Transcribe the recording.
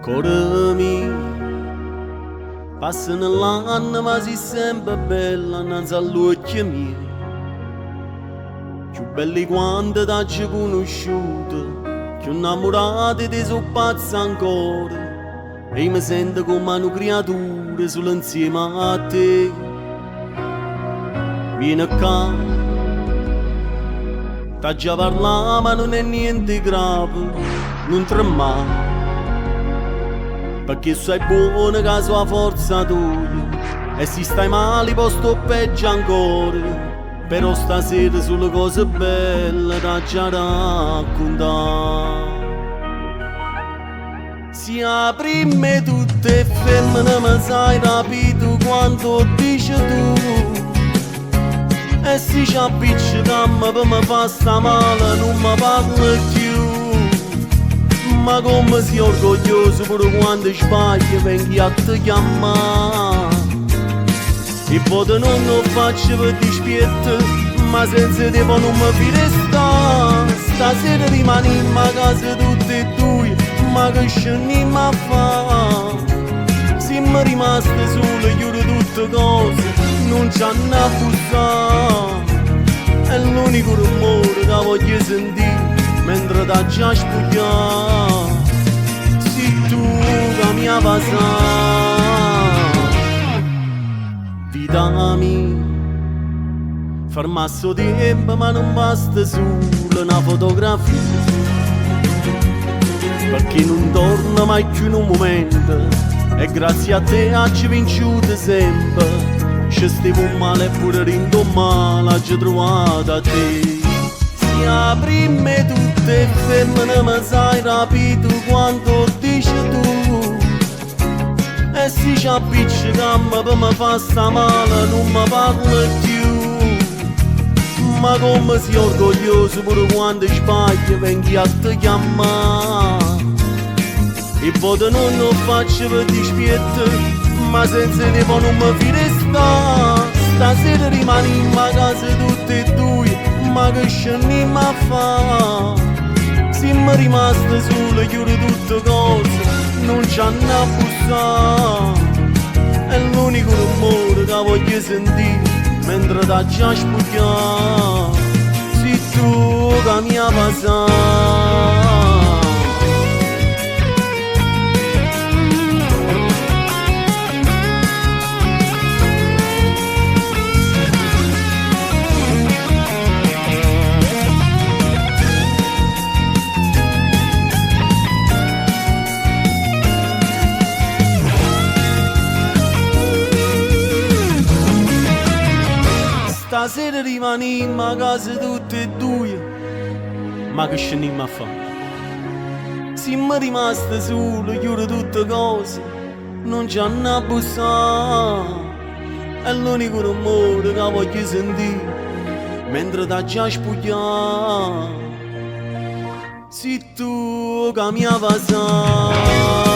Cuore mio, passano l'anno ma sei sempre bella innanzi all'occhio mio. Più belli quando t'hai conosciuto, più innamorati ti sono pazza ancora. E io mi sento come una creatura solo insieme a te. Vieni qua, t'ha già parlato ma non è niente grave, non tremare. Perché sei buona che sua forza tua, e se stai male posto peggio ancora. Però stasera sulle cose belle da già raccontare. Sia prima tutte femmine ma sai rapito quanto dici tu. E se ci appicciamo per me fa sta male non mi parla più. Ma come sei orgoglioso pure quando sbagli vengi a te chiamare. E poi non faccio per dispietto, ma senza te poi non mi fai restare. Stasera rimaniamo a casa tutte e due, ma che scendiamo a fare? Siamo rimaste sole, chiudo tutte cose, non ci hanno a bussare. È l'unico rumore che voglio sentire mentre t'ha già spogliato. Sei tu che mi ha passato. Vita mia, fermasso tempo ma non basta solo una fotografia. Perché non torna mai più in un momento, e grazie a te oggi vinciuto sempre. Ci stavo male pure rindo male, oggi trovato a te. Sia prima tutte femmine ma sai rapito quanto dici tu. E se ci appicciamo per me fa sta male non mi parla più. Ma come sei orgoglioso pure quando sbagli vengi a te chiamare. E poi non faccio per dispietto, ma senza te poi non mi fai restare. Stasera rimaniamo a casa tutte e due, ma che scendiamo a fare? Siamo rimaste sole, chiudo tutte cose, non ci hanno a bussare. È l'unico rumore che voglio sentire mentre t'ha già spogliato. Sei tu che mi ha passato. Stasera rimaniamo a casa tutte e due, ma che scendiamo a fare? Siamo rimaste sole, chiudo tutte cose, non ci hanno a bussare. È l'unico rumore che voglio sentire mentre t'ha già spogliato. Sei tu che mi ha passato.